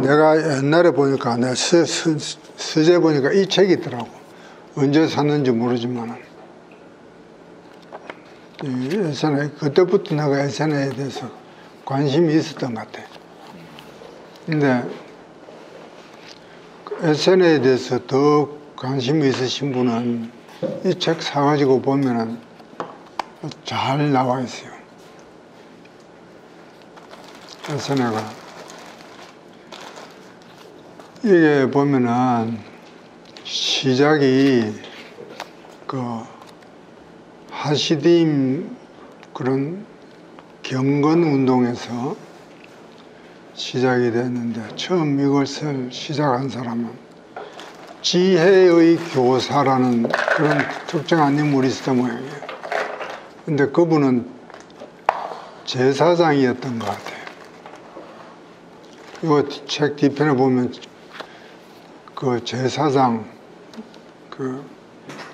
내가 옛날에 보니까 내 서재 보니까 이 책이 있더라고. 언제 샀는지 모르지만 예전에 그때부터 내가 예전에 대해서 관심이 있었던 것 같아. 근데 SNS에 대해서 더 관심이 있으신 분은 이 책 사가지고 보면은 잘 나와 있어요. SNS가 이게 보면은 시작이 그 하시딤 그런 경건 운동에서 시작이 됐는데, 처음 이것을 시작한 사람은 지혜의 교사라는 그런 특정한 인물이 있었던 모양이에요. 근데 그분은 제사장이었던 것 같아요. 이거 책 뒤편에 보면 그 제사장 그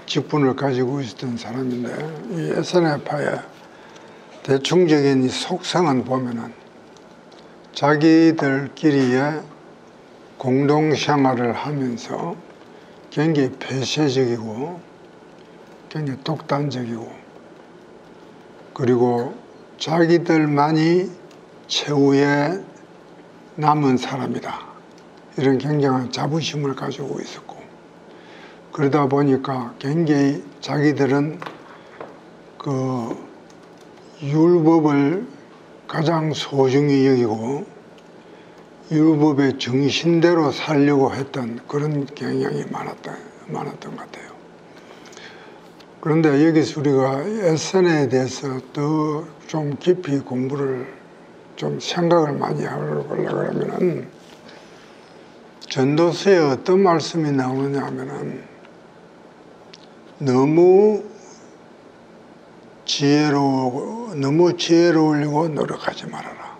직분을 가지고 있었던 사람인데, 이 에세네파의 대충적인 이 속성은 보면은 자기들끼리의 공동생활을 하면서 굉장히 폐쇄적이고 굉장히 독단적이고, 그리고 자기들만이 최후의 남은 사람이다, 이런 굉장한 자부심을 가지고 있었고, 그러다 보니까 굉장히 자기들은 그 율법을 가장 소중히 여기고 율법의 정신대로 살려고 했던 그런 경향이 많았던 것 같아요. 그런데 여기서 우리가 에세네에 대해서 더 좀 깊이 공부를 좀 생각을 많이 하려고 그러면은, 전도서에 어떤 말씀이 나오느냐 하면은, 너무 지혜로우려고 노력하지 말아라.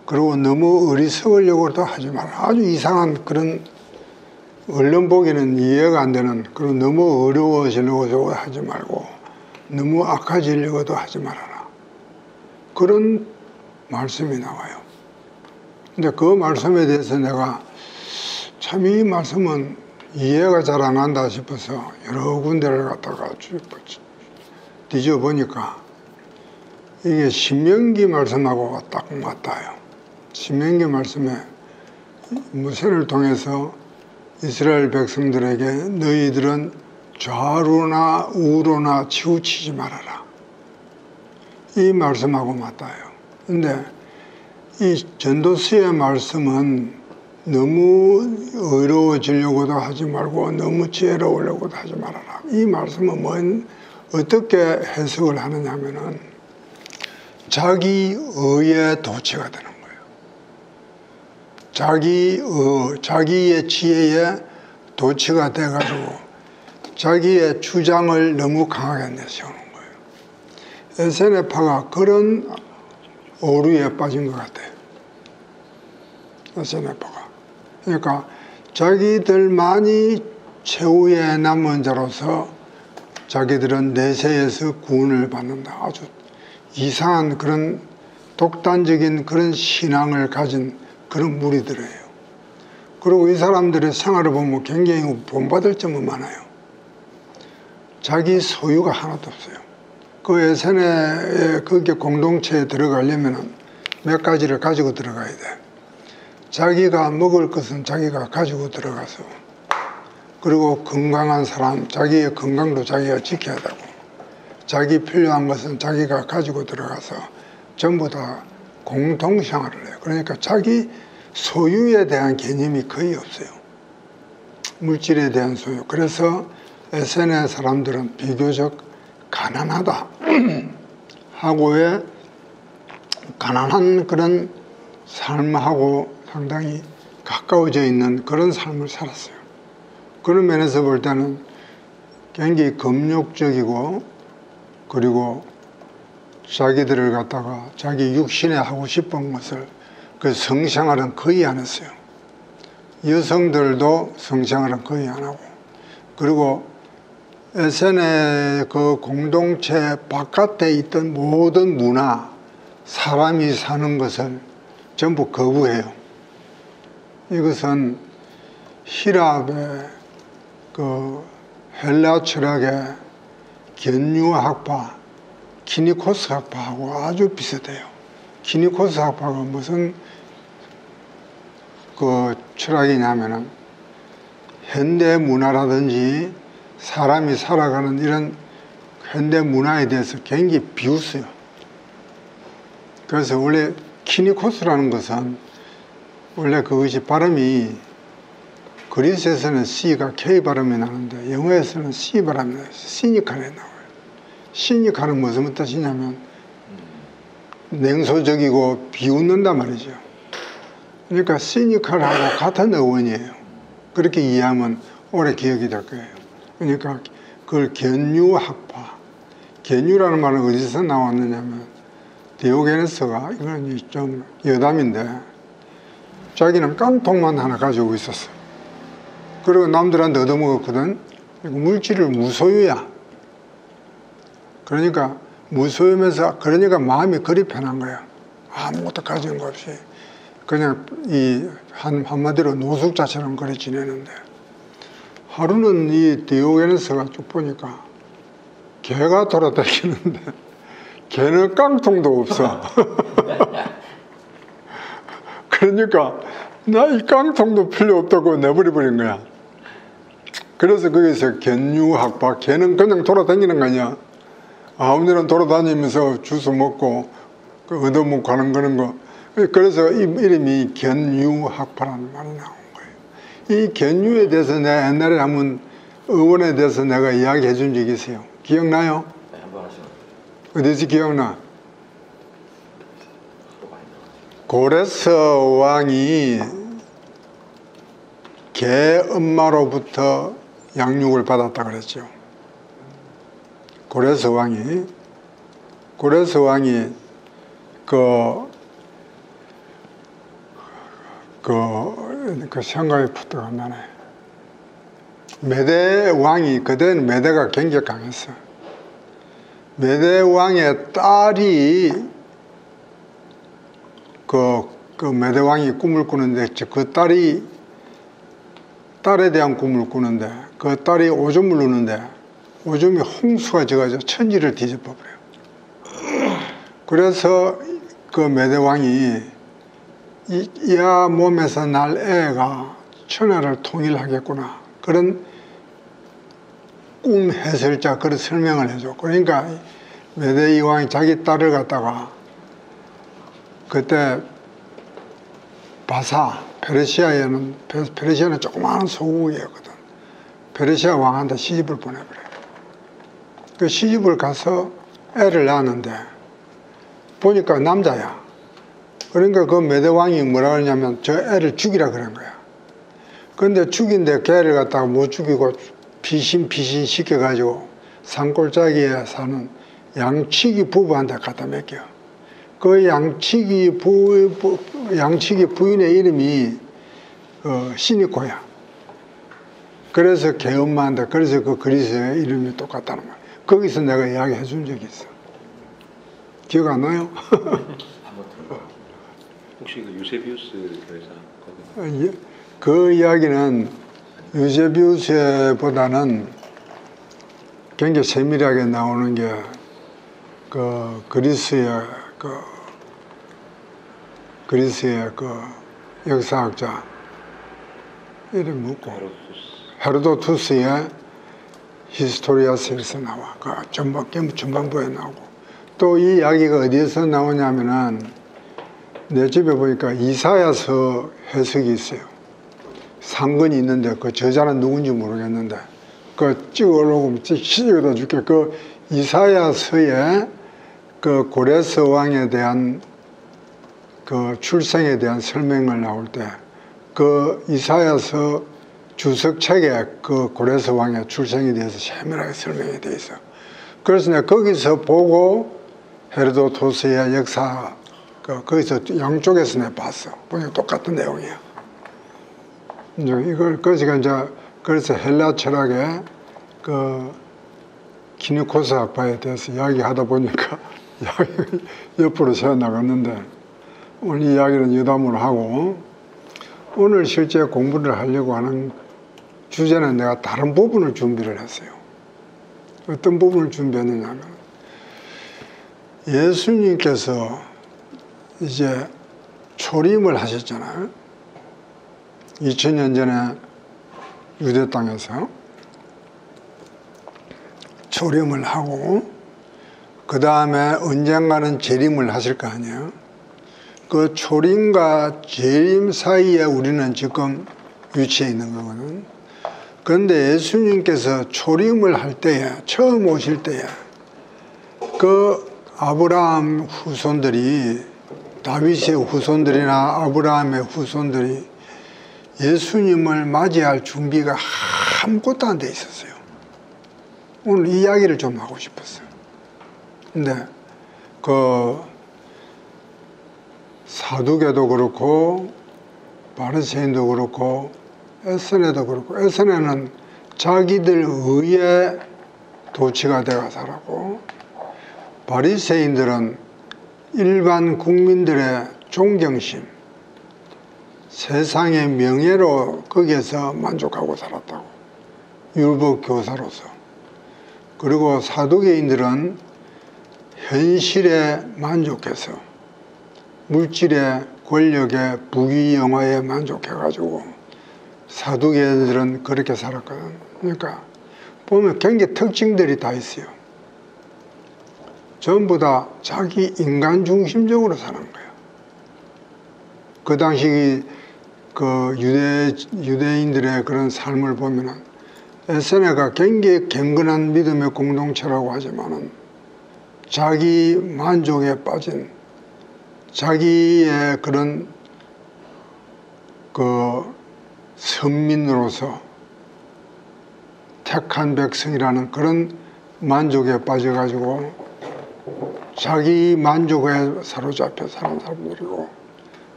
그리고 너무 어리석으려고도 하지 말아라. 아주 이상한 그런, 얼른 보기에는 이해가 안 되는 그런, 너무 어려워지려고 하지 말고 너무 악해지려고도 하지 말아라, 그런 말씀이 나와요. 근데 그 말씀에 대해서 내가 참 이 말씀은 이해가 잘 안 간다 싶어서 여러 군데를 갖다가 뒤져보니까 이게 신명기 말씀하고 딱 맞닿아요. 신명기 말씀에 모세를 통해서 이스라엘 백성들에게 너희들은 좌로나 우로나 치우치지 말아라, 이 말씀하고 맞닿아요. 근데 이 전도서의 말씀은 너무 어려워지려고도 하지 말고 너무 지혜로우려고도 하지 말아라, 이 말씀은 어떻게 해석을 하느냐 하면은 자기 의에 도취가 되는 거예요. 자기의 지혜에 도취가 돼가지고 자기의 주장을 너무 강하게 내세우는 거예요. 에세네파가 그런 오류에 빠진 것 같아요. 에세네파가. 그러니까 자기들만이 최후의 남은 자로서 자기들은 내세에서 구원을 받는다, 아주 이상한 그런 독단적인 그런 신앙을 가진 그런 무리들이에요. 그리고 이 사람들의 생활을 보면 굉장히 본받을 점은 많아요. 자기 소유가 하나도 없어요. 그 에세네의 그게 공동체에 들어가려면 몇 가지를 가지고 들어가야 돼. 자기가 먹을 것은 자기가 가지고 들어가서, 그리고 건강한 사람, 자기의 건강도 자기가 지켜야 되고, 자기 필요한 것은 자기가 가지고 들어가서 전부 다 공동생활을 해요. 그러니까 자기 소유에 대한 개념이 거의 없어요. 물질에 대한 소유. 그래서 에세네 사람들은 비교적 가난하다 하고의 가난한 그런 삶하고 상당히 가까워져 있는 그런 삶을 살았어요. 그런 면에서 볼 때는 굉장히 금욕적이고, 그리고 자기들을 갖다가 자기 육신에 하고 싶은 것을, 그 성생활은 거의 안 했어요. 여성들도 성생활은 거의 안 하고, 그리고 에세네 그 공동체 바깥에 있던 모든 문화, 사람이 사는 것을 전부 거부해요. 이것은 히랍의 그 헬라 철학의 견유학파, 키니코스 학파하고 아주 비슷해요. 키니코스 학파가 무슨 그 철학이냐면은 현대 문화라든지 사람이 살아가는 이런 현대 문화에 대해서 굉장히 비웃어요. 그래서 원래 키니코스라는 것은 원래 그것이 발음이 그리스에서는 C가 K 발음이 나는데 영어에서는 C 발음이 나요. 시니칼에 나와요. 시니칼은 무슨 뜻이냐면 냉소적이고 비웃는단 말이죠. 그러니까 시니칼하고 같은 어원이에요. 그렇게 이해하면 오래 기억이 될 거예요. 그러니까 그걸 견유학파. 견유라는 말은 어디서 나왔느냐면 디오게네스가 이건 좀 여담인데 자기는 깡통만 하나 가지고 있었어. 그리고 남들한테 얻어먹었거든. 물질을 무소유야. 그러니까 무소유면서 그러니까 마음이 그리 편한 거야. 아무것도 가진 거 없이 그냥 이 한마디로 노숙자처럼 그래 지내는데 하루는 이 디오게네스가 쭉 보니까 개가 돌아다니는데 개는 깡통도 없어. 그러니까 나 이 깡통도 필요 없다고 내버려버린 거야. 그래서 거기서 견유학파, 개는 그냥 돌아다니는 거 아니야. 아무데나 돌아다니면서 주워 먹고 얻어먹고 하는 그런 거. 그래서 이름이 견유학파라는 말이 나온 거예요. 이 견유에 대해서 내가 옛날에 한번 의원에 대해서 내가 이야기해 준 적이 있어요. 기억나요? 네, 한번 하시면 어디서 기억나? 고레스 왕이 개 엄마로부터 양육을 받았다 그랬죠. 고레스 왕이 그 생각이 부터 안 나네. 메대 왕이, 그때는 메대가 굉장히 강했어. 메대 왕의 딸이 그 메대 왕이 꿈을 꾸는데 그 딸에 대한 꿈을 꾸는데 그 딸이 오줌을 누는데 오줌이 홍수가 져가지고 천지를 뒤집어버려요. 그래서 그 메대 왕이 이아 몸에서 날 애가 천하를 통일하겠구나 그런 꿈 해설자 그런 설명을 해줘. 그러니까 메대 이왕이 자기 딸을 갖다가 그때 바사 페르시아는 조그마한 소국이었거든. 페르시아 왕한테 시집을 보내버려요. 그 시집을 가서 애를 낳았는데 보니까 남자야. 그러니까 그 메대 왕이 뭐라 그러냐면 저 애를 죽이라 그런 거야. 근데 죽인데 걔를 갖다가 못 죽이고 피신 시켜가지고 산골짜기에 사는 양치기 부부한테 갖다 맡겨. 그 양치기 부인의 이름이 시니코야. 그래서 개엄마한테 그래서 그 그리스의 이름이 똑같다는 거야. 거기서 내가 이야기해 준 적이 있어. 기억 안 나요? 혹시 그 유세비우스 대사 그 이야기는 유세비우스보다는 굉장히 세밀하게 나오는 게 그 그리스의 그 역사학자 이름 묻고 헤로도투스의 히스토리아스에서 나와. 그 전반부에 나오고 또 이 이야기가 어디에서 나오냐면은 내 집에 보니까 이사야서 해석이 있어요. 상근이 있는데 그 저자는 누군지 모르겠는데 그 찍어놓으면 시집에다 줄게. 그 이사야서의 그 고레스 왕에 대한 그 출생에 대한 설명을 나올 때 그 이사야서 주석책에 그 고레스 왕의 출생에 대해서 세밀하게 설명이 되어 있어. 그래서 내가 거기서 보고 헤로도토스의 역사 거기서 양쪽에서 내가 봤어. 보니까 똑같은 내용이야. 이걸 그래서 헬라 철학의 그 키니코스 학파에 대해서 이야기하다 보니까 옆으로 새어 나갔는데 오늘 이야기는 여담으로 하고 오늘 실제 공부를 하려고 하는 주제는 내가 다른 부분을 준비를 했어요. 어떤 부분을 준비했느냐 하면, 예수님께서 이제 초림을 하셨잖아요. 2000년 전에 유대 땅에서 초림을 하고, 그 다음에 언젠가는 재림을 하실 거 아니에요. 그 초림과 재림 사이에 우리는 지금 위치해 있는 거거든. 그런데 예수님께서 초림을 할 때에, 처음 오실 때에 그 아브라함 후손들이, 다윗의 후손들이나 아브라함의 후손들이 예수님을 맞이할 준비가 아무것도 안 돼 있었어요. 오늘 이 이야기를 좀 하고 싶었어요. 근데 그 사두개도 그렇고 바리새인도 그렇고 에스네도 그렇고, 에스네는 자기들 의에 도치가 되어 살았고, 바리새인들은 일반 국민들의 존경심, 세상의 명예로 거기에서 만족하고 살았다고, 율법 교사로서. 그리고 사두개인들은 현실에 만족해서 물질의 권력의 부귀영화에 만족해가지고, 사두개인들은 그렇게 살았거든. 그러니까 보면 굉장히 특징들이 다 있어요. 전부 다 자기 인간 중심적으로 사는 거예요. 그 당시 그 유대인들의 그런 삶을 보면은, 에스네가 굉장히 경건한 믿음의 공동체라고 하지만은 자기 만족에 빠진, 자기의 그런 그 선민으로서 택한 백성이라는 그런 만족에 빠져가지고 자기 만족에 사로잡혀 사는 사람들이고,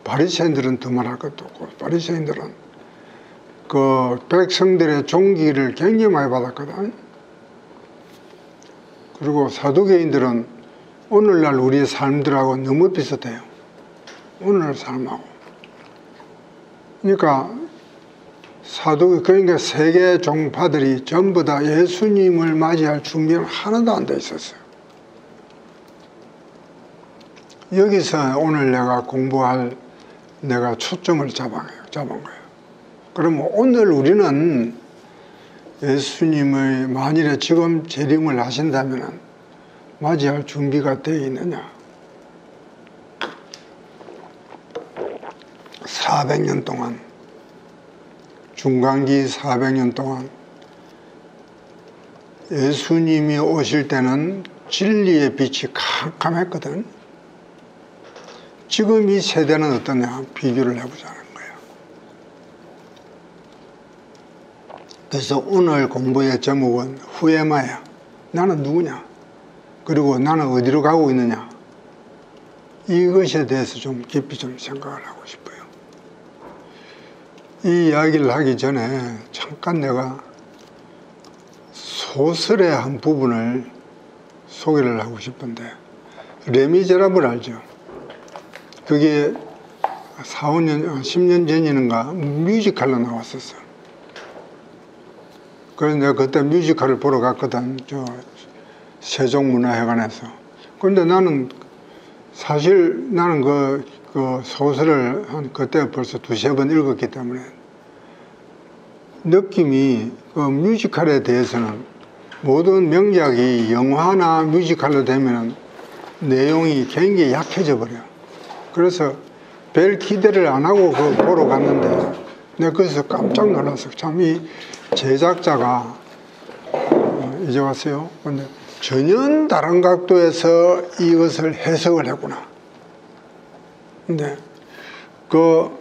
바리새인들은 더 말할 것도 없고, 바리새인들은 그 백성들의 존귀를 굉장히 많이 받았거든. 그리고 사두개인들은 오늘날 우리의 삶들하고 너무 비슷해요. 오늘날 삶하고. 그러니까 그러니까 세계 종파들이 전부 다 예수님을 맞이할 준비는 하나도 안 돼 있었어요. 여기서 오늘 내가 공부할, 내가 초점을 잡은 거예요. 그러면 오늘 우리는 예수님의 만일에 지금 재림을 하신다면 맞이할 준비가 되어 있느냐? 400년 동안, 중간기 400년 동안 예수님이 오실 때는 진리의 빛이 캄캄했거든. 지금 이 세대는 어떠냐? 비교를 해보자는 거예요. 그래서 오늘 공부의 제목은 후에마야. 나는 누구냐? 그리고 나는 어디로 가고 있느냐? 이것에 대해서 좀 깊이 좀 생각을 하고 싶어요. 이 이야기를 하기 전에 잠깐 내가 소설의 한 부분을 소개를 하고 싶은데, 레미제라블 알죠? 그게 10년 전이는가 뮤지컬로 나왔었어. 그래서 내가 그때 뮤지컬을 보러 갔거든, 저 세종문화회관에서. 그런데 나는 사실 나는 그 소설을 그때 벌써 2~3번 읽었기 때문에 느낌이, 그 뮤지컬에 대해서는 모든 명작이 영화나 뮤지컬로 되면 내용이 굉장히 약해져 버려. 그래서 별 기대를 안 하고 그거 보러 갔는데 내가 거기서 깜짝 놀랐어. 참 이 제작자가 이제 왔어요. 근데 전혀 다른 각도에서 이것을 해석을 했구나. 근데 그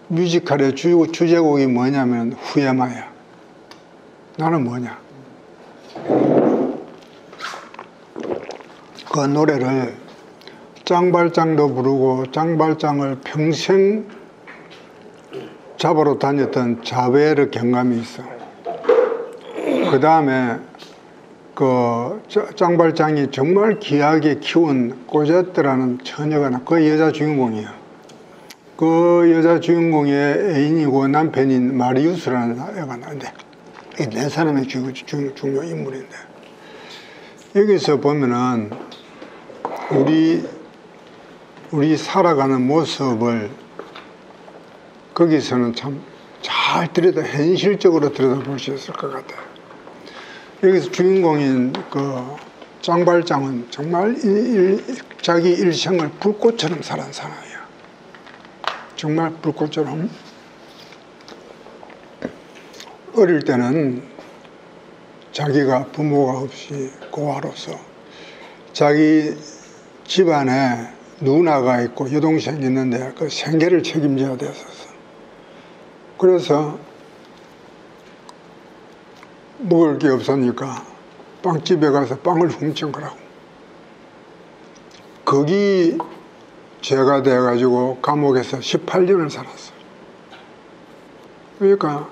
뮤지컬의 주제곡이 뭐냐면 후에마야. 나는 뭐냐? 그 노래를 짱발짱도 부르고, 짱발짱을 평생 잡으러 다녔던 자베르 경감이 있어. 그 다음에 그 짱발짱이 정말 귀하게 키운 꼬제트라는 처녀가 그 여자 주인공이야. 그 여자 주인공의 애인이고 남편인 마리우스라는 애가 나는데 이 네 사람의 중요 인물인데 여기서 보면은 우리 살아가는 모습을 거기서는 참 잘 현실적으로 들여다볼 수 있을 것 같아요. 여기서 주인공인 그 짱발장은 정말 자기 일생을 불꽃처럼 살은 사람이야. 정말 불꽃처럼. 어릴 때는 자기가 부모가 없이 고아로서 자기 집안에 누나가 있고 여동생이 있는데 그 생계를 책임져야 됐었어. 그래서 먹을 게 없으니까 빵집에 가서 빵을 훔친 거라고. 거기 죄가 돼가지고 감옥에서 18년을 살았어. 그러니까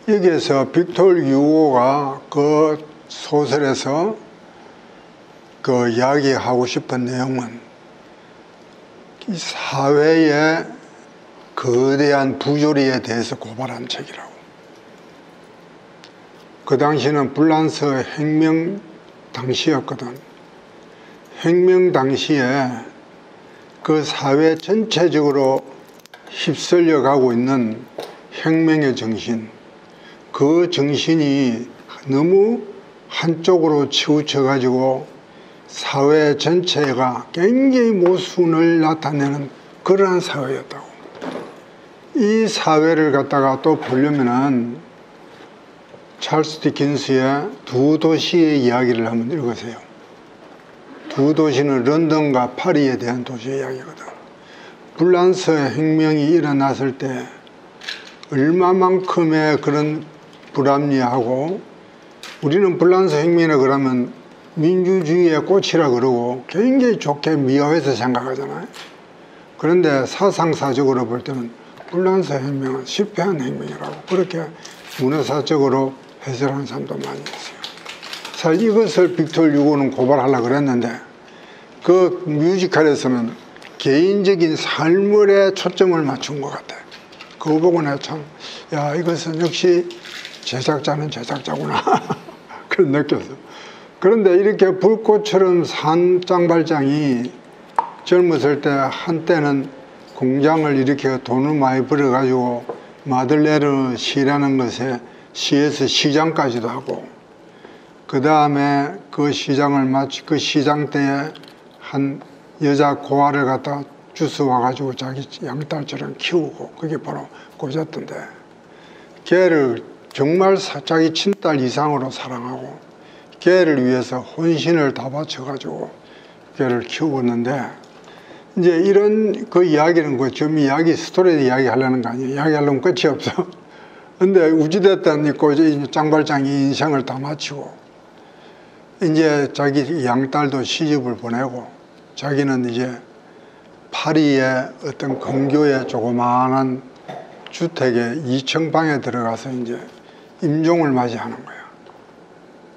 여기에서 빅토르 유고가 그 소설에서 그 이야기하고 싶은 내용은 이 사회의 거대한 부조리에 대해서 고발한 책이라고. 그 당시는 불란서 혁명 당시였거든. 혁명 당시에 그 사회 전체적으로 휩쓸려 가고 있는 혁명의 정신, 그 정신이 너무 한쪽으로 치우쳐 가지고 사회 전체가 굉장히 모순을 나타내는 그러한 사회였다고. 이 사회를 갖다가 또 보려면은 찰스 디킨스의 두 도시의 이야기를 한번 읽으세요. 두 도시는 런던과 파리에 대한 도시의 이야기거든. 불란서 혁명이 일어났을 때 얼마만큼의 그런 불합리하고, 우리는 불란서 혁명이라 그러면 민주주의의 꽃이라 그러고 굉장히 좋게 미화해서 생각하잖아요. 그런데 사상사적으로 볼 때는 불란서 혁명은 실패한 혁명이라고 그렇게 문화사적으로 해설하는 사람도 많이 있어요. 사실 이것을 빅토르 유고는 고발하려고 그랬는데 그 뮤지컬에서는 개인적인 삶에 초점을 맞춘 것 같아요. 그거 보고 내가 참, 야, 이것은 역시 제작자는 제작자구나. 그런 느꼈어. 그런데 이렇게 불꽃처럼 산 짱발장이 젊었을 때 한때는 공장을 이렇게 돈을 많이 벌어가지고 마들레르 시라는 것에 시에서 시장까지도 하고, 그 다음에 그 시장을 마치 그 시장 때에 한 여자 고아를 갖다 주워와가지고 자기 양딸처럼 키우고, 그게 바로 고졌던데, 걔를 정말 자기 친딸 이상으로 사랑하고 걔를 위해서 혼신을 다 바쳐가지고 걔를 키우었는데, 이제 이런 그 이야기는 그 좀 이야기 스토리 이야기 하려는 거 아니에요. 이야기 하려면 끝이 없어. 근데 우찌됐든 있고 이제 짱발장이 인생을 다 마치고 이제 자기 양딸도 시집을 보내고 자기는 이제 파리의 어떤 근교의 조그마한 주택에 2층 방에 들어가서 이제 임종을 맞이하는 거야.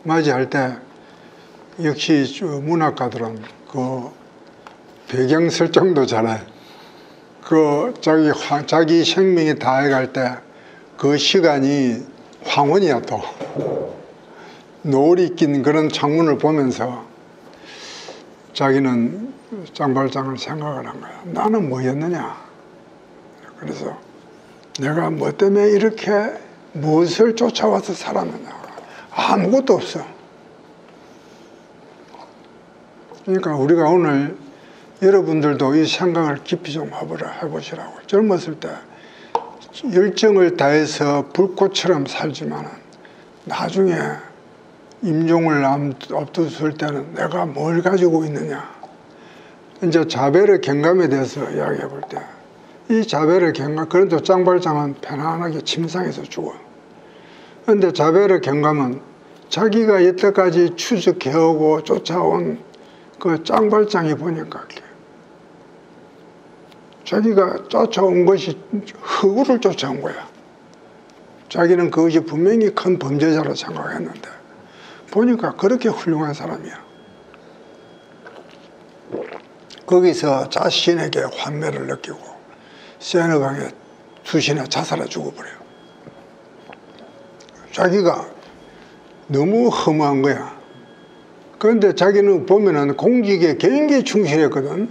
맞이할 때 역시 문학가들은 그 배경 설정도 잘해. 그 자기 생명이 다해갈 때 그 시간이 황혼이야. 또 노을이 낀 그런 창문을 보면서 자기는 짱발장을 생각을 한 거야. 나는 뭐였느냐. 그래서 내가 뭐 때문에 이렇게 무엇을 쫓아와서 살았느냐. 아무것도 없어. 그러니까 우리가 오늘 여러분들도 이 생각을 깊이 좀 해보시라고. 젊었을 때 열정을 다해서 불꽃처럼 살지만 나중에 임종을 앞두을 때는 내가 뭘 가지고 있느냐. 이제 자베르 경감에 대해서 이야기해 볼 때, 이 자베르 경감, 그런데 짱발장은 편안하게 침상에서 죽어. 그런데 자베르 경감은 자기가 여태까지 추적해오고 쫓아온 그 짱발장이 보니까 자기가 쫓아온 것이 허구를 쫓아온 거야. 자기는 그것이 분명히 큰 범죄자로 생각했는데 보니까 그렇게 훌륭한 사람이야. 거기서 자신에게 환멸을 느끼고 세너강에 수시나 자살해 죽어버려요. 자기가 너무 허무한 거야. 그런데 자기는 보면은 공직에 굉장히 충실했거든.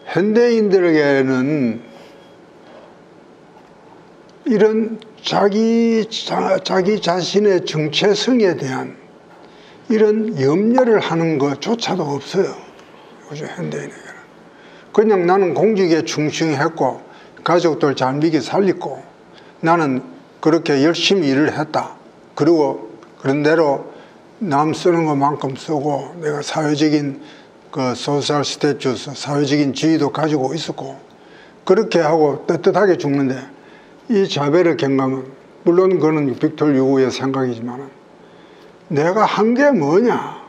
현대인들에게는 이런 자기 자신의 정체성에 대한 이런 염려를 하는 것조차도 없어요. 요즘 현대인에게는. 그냥 나는 공직에 충실했고 가족들 잘 먹이 살리고 나는 그렇게 열심히 일을 했다. 그리고 그런 대로 남 쓰는 것만큼 쓰고 내가 사회적인 그 소셜 스태투스, 사회적인 지위도 가지고 있었고 그렇게 하고 떳떳하게 죽는데 이 자베르 경감은 물론 그는 빅톨 유고의 생각이지만 내가 한 게 뭐냐?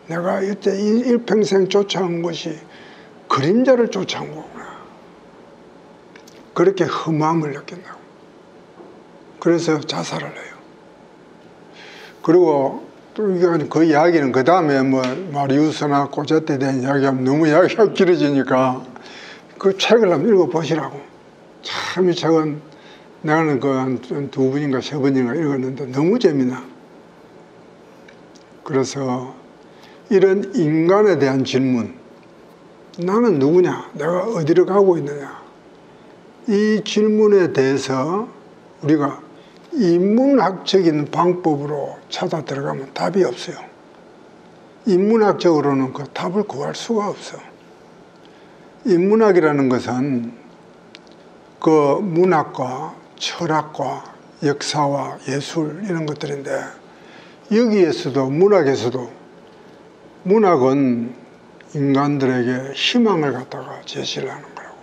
내가 이때 일평생 쫓아온 것이 그림자를 쫓아온 거구나. 그렇게 허무함을 느낀다고. 그래서 자살을 해요. 그리고 또 그 이야기는 그 다음에 뭐 마리우스나 코제트에 대한 이야기하면 너무 이야기가 길어지니까 그 책을 한번 읽어보시라고. 참 이 책은 나는 그 한 두 번인가 세 번인가 읽었는데 너무 재미나. 그래서 이런 인간에 대한 질문, 나는 누구냐? 내가 어디로 가고 있느냐? 이 질문에 대해서 우리가 인문학적인 방법으로 찾아 들어가면 답이 없어요. 인문학적으로는 그 답을 구할 수가 없어. 인문학이라는 것은 그 문학과 철학과 역사와 예술 이런 것들인데 여기에서도 문학에서도 문학은 인간들에게 희망을 갖다가 제시를 하는 거라고.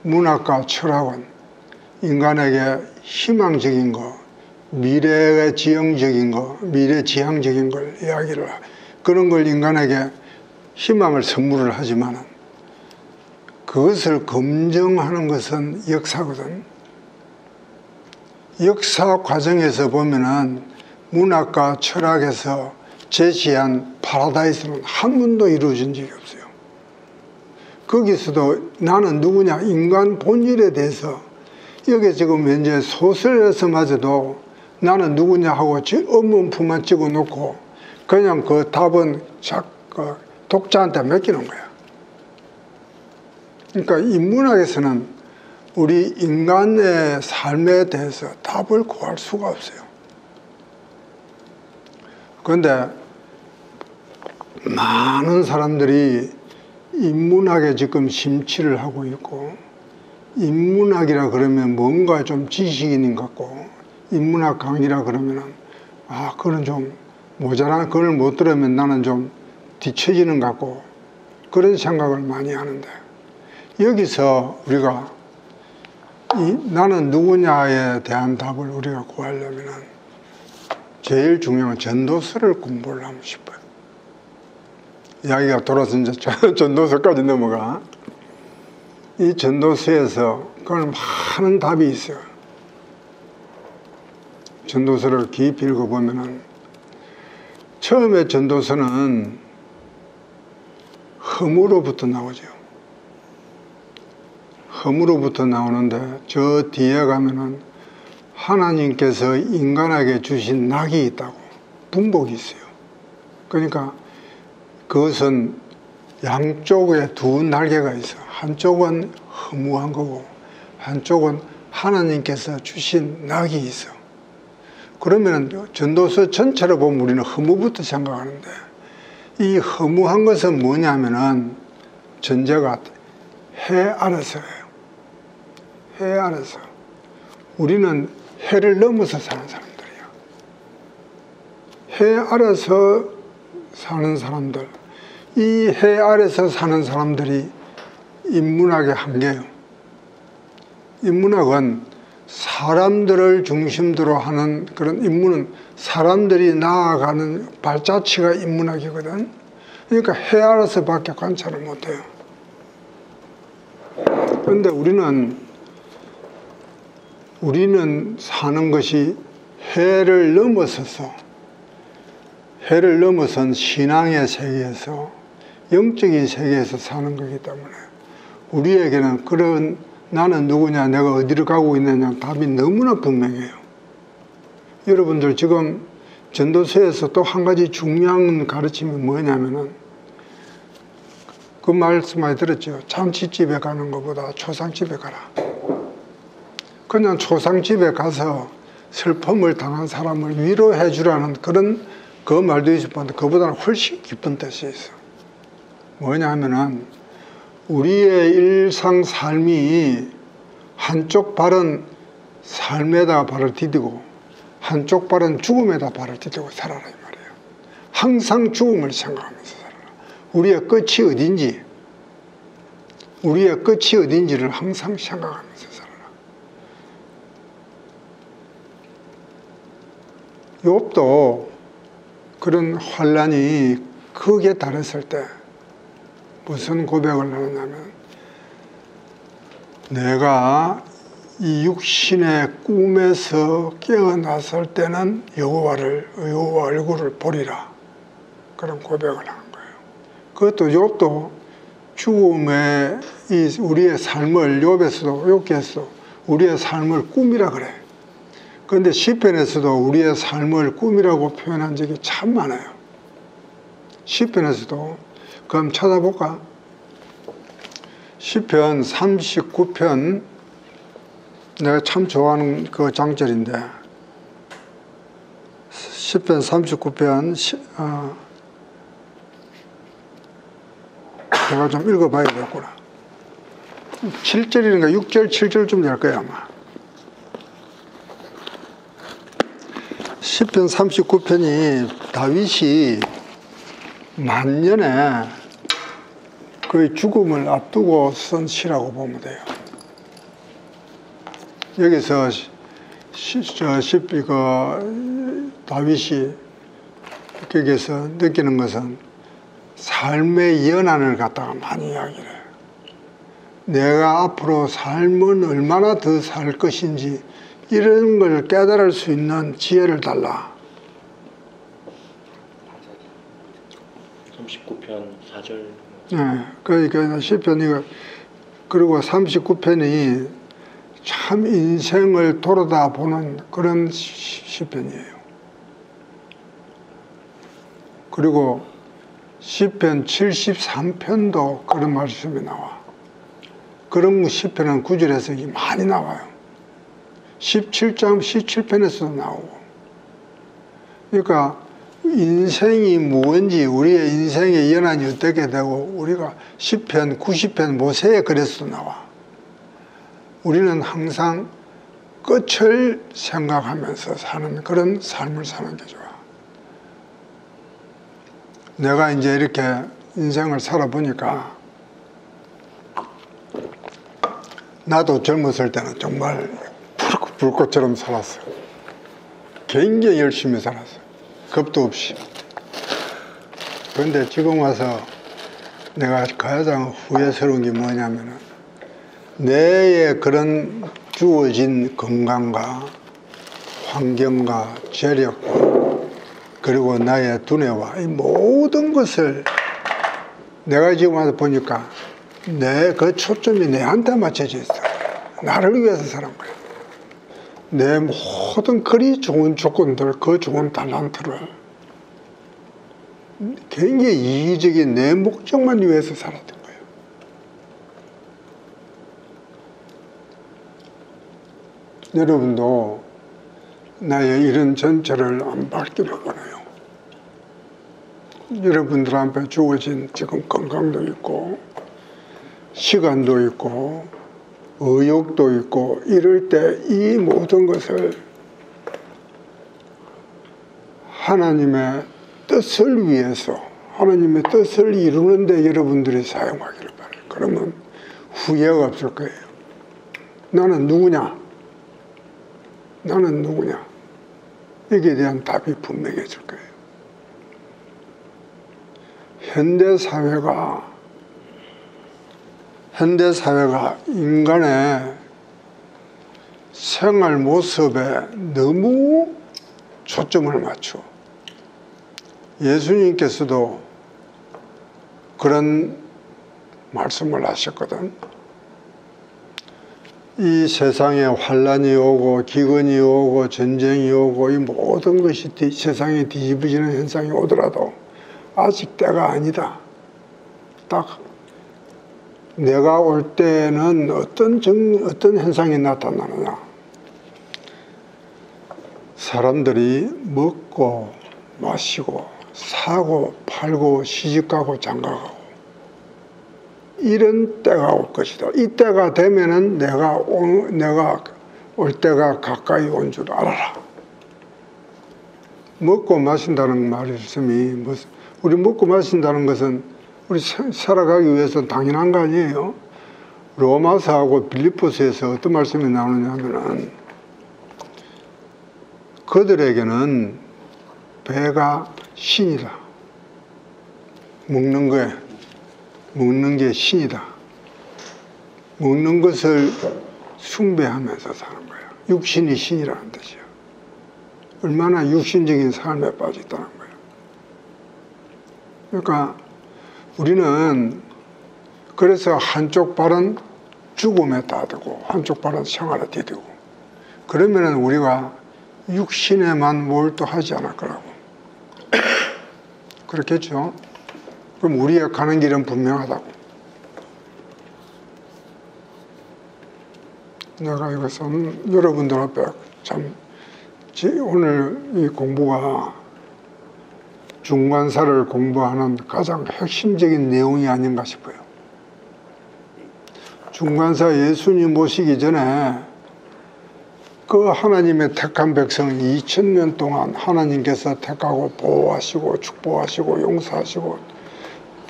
문학과 철학은 인간에게 희망적인 거, 미래지향적인 거, 미래지향적인 걸 이야기를 그런 걸 인간에게 희망을 선물을 하지만 그것을 검증하는 것은 역사거든. 역사 과정에서 보면은 문학과 철학에서 제시한 파라다이스는 한 번도 이루어진 적이 없어요. 거기서도 나는 누구냐, 인간 본질에 대해서 여기 지금 현재 소설에서마저도 나는 누구냐 하고 업문품만 찍어 놓고 그냥 그 답은 독자한테 맡기는 거야. 그러니까 인문학에서는 우리 인간의 삶에 대해서 답을 구할 수가 없어요. 그런데 많은 사람들이 인문학에 지금 심취를 하고 있고 인문학이라 그러면 뭔가 좀 지식이 있는 것 같고 인문학 강의라 그러면은 그건 좀 모자란 그걸 못 들으면 나는 좀 뒤처지는 것 같고 그런 생각을 많이 하는데 여기서 우리가 나는 누구냐에 대한 답을 우리가 구하려면은 제일 중요한 건 전도서를 공부를 하고 싶어요. 이야기가 돌아서 이제 전도서까지 넘어가. 이 전도서에서 그건 많은 답이 있어요. 전도서를 깊이 읽어보면은 처음에 전도서는 흠으로부터 나오죠. 흠으로부터 나오는데 저 뒤에 가면은 하나님께서 인간에게 주신 낙이 있다고, 분복이 있어요. 그러니까 그것은 양쪽에 두 날개가 있어. 한쪽은 허무한 거고 한쪽은 하나님께서 주신 낙이 있어. 그러면 전도서 전체를 보면 우리는 허무부터 생각하는데 이 허무한 것은 뭐냐면은 전제가 해 아래서예요. 해 아래서. 우리는 해를 넘어서 사는 사람들이야. 해 아래서 사는 사람들. 이 해 아래서 사는 사람들이 인문학의 한계예요. 인문학은 사람들을 중심으로 하는 그런 인문은 사람들이 나아가는 발자취가 인문학이거든. 그러니까 해 아래서밖에 관찰을 못해요. 그런데 우리는 사는 것이 해를 넘어선 신앙의 세계에서 영적인 세계에서 사는 거기 때문에 우리에게는 그런 나는 누구냐, 내가 어디로 가고 있느냐 답이 너무나 분명해요. 여러분들 지금 전도서에서 또 한 가지 중요한 가르침이 뭐냐면은 그 말씀 많이 들었죠. 잔치집에 가는 것보다 초상집에 가라. 그냥 초상집에 가서 슬픔을 당한 사람을 위로해 주라는 그런 그 말도 있을 뿐인데 그보다는 훨씬 깊은 뜻이 있어. 뭐냐 하면은 우리의 일상 삶이 한쪽 발은 삶에다 발을 디디고 한쪽 발은 죽음에다 발을 디디고 살아라 이 말이에요. 항상 죽음을 생각하면서 살아라. 우리의 끝이 어딘지, 우리의 끝이 어딘지를 항상 생각하면서 살아라. 욥도 그런 환난이 크게 달했을 때 무슨 고백을 하느냐면 내가 이 육신의 꿈에서 깨어났을 때는 여호와 얼굴을 보리라. 그런 고백을 하는 거예요. 그것도 욥도 죽음의 우리의 삶을 욥기에서도 우리의 삶을 꿈이라 그래. 그런데 시편에서도 우리의 삶을 꿈이라고 표현한 적이 참 많아요. 시편에서도 그럼 찾아볼까? 시편 39편 내가 참 좋아하는 그 장절인데 시편 39편 내가 좀 읽어봐야겠구나. 7절인가 6절 7절쯤 될 거야 아마. 시편 39편이 다윗이 만년에 그의 죽음을 앞두고 쓴 시라고 보면 돼요. 여기서 다윗이 거기에서 느끼는 것은 삶의 연한을 갖다가 많이 이야기를 해요. 내가 앞으로 삶은 얼마나 더 살 것인지 이런 걸 깨달을 수 있는 지혜를 달라. 39편 4절. 네, 그러니까 시편 이거 그리고 39편이 참 인생을 돌아다 보는 그런 시편이에요. 그리고 시편 73편도 그런 말씀이 나와. 그런 시편은 구절에서 많이 나와요. 17장 17편에서도 나오고. 그러니까 인생이 뭔지 우리의 인생의 연한이 어떻게 되고 우리가 10편 90편 모세의 글에서도 나와. 우리는 항상 끝을 생각하면서 사는 그런 삶을 사는 게 좋아. 내가 이제 이렇게 인생을 살아보니까 나도 젊었을 때는 정말 불꽃처럼 살았어. 굉장히 열심히 살았어. 겁도 없이. 그런데 지금 와서 내가 가장 후회스러운 게 뭐냐면은 내의 그런 주어진 건강과 환경과 재력과 그리고 나의 두뇌와 이 모든 것을 내가 지금 와서 보니까 내 그 초점이 내한테 맞춰져 있어. 나를 위해서 사는 거야. 내 모든 그리 좋은 조건들, 그 좋은 달란트를 굉장히 이기적인 내 목적만 위해서 살았던 거예요. 여러분도 나의 이런 전체를 안 받기를 원해요. 여러분들 앞에 주어진 지금 건강도 있고 시간도 있고 의욕도 있고 이럴 때 이 모든 것을 하나님의 뜻을 위해서 하나님의 뜻을 이루는 데 여러분들이 사용하기를 바라요. 그러면 후회가 없을 거예요. 나는 누구냐? 나는 누구냐? 여기에 대한 답이 분명해질 거예요. 현대사회가 인간의 생활 모습에 너무 초점을 맞춰. 예수님께서도 그런 말씀을 하셨거든. 이 세상에 환란이 오고 기근이 오고 전쟁이 오고 이 모든 것이 세상에 뒤집어지는 현상이 오더라도 아직 때가 아니다. 딱 내가 올 때는 어떤 현상이 나타나느냐. 사람들이 먹고 마시고 사고 팔고 시집가고 장가가고 이런 때가 올 것이다. 이 때가 되면은 내가 올 때가 가까이 온 줄 알아라. 먹고 마신다는 말씀이 우리 먹고 마신다는 것은 우리 살아가기 위해서는 당연한 거 아니에요. 로마서하고 빌립보서에서 어떤 말씀이 나오느냐 하면은 그들에게는 배가 신이다. 먹는 게 신이다. 먹는 것을 숭배하면서 사는 거야. 육신이 신이라는 뜻이야. 얼마나 육신적인 삶에 빠져 있다는 거야. 그러니까 우리는 그래서 한쪽 발은 죽음에 따르고 한쪽 발은 생활에 디디고 그러면은 우리가 육신에만 몰두하지 않을 거라고. 그렇겠죠? 그럼 우리의 가는 길은 분명하다고. 내가 이것은 여러분들 앞에 참 오늘 이 공부가 중간사를 공부하는 가장 핵심적인 내용이 아닌가 싶어요. 중간사 예수님 오시기 전에 그 하나님의 택한 백성 2000년 동안 하나님께서 택하고 보호하시고 축복하시고 용서하시고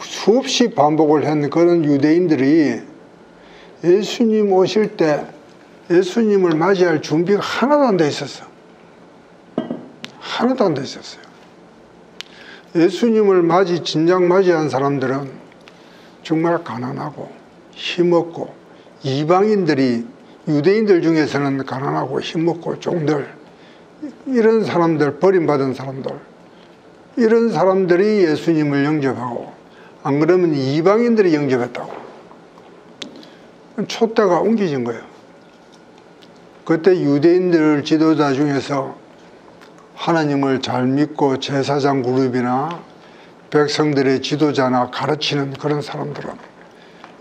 수없이 반복을 한 그런 유대인들이 예수님 오실 때 예수님을 맞이할 준비가 하나도 안 돼 있었어. 하나도 안 돼 있었어요. 예수님을 진작 맞이한 사람들은 정말 가난하고 힘없고 이방인들이 유대인들 중에서는 가난하고 힘없고 종들 이런 사람들 버림받은 사람들 이런 사람들이 예수님을 영접하고 안 그러면 이방인들이 영접했다고. 촛대가 옮겨진 거예요. 그때 유대인들 지도자 중에서 하나님을 잘 믿고 제사장 그룹이나 백성들의 지도자나 가르치는 그런 사람들은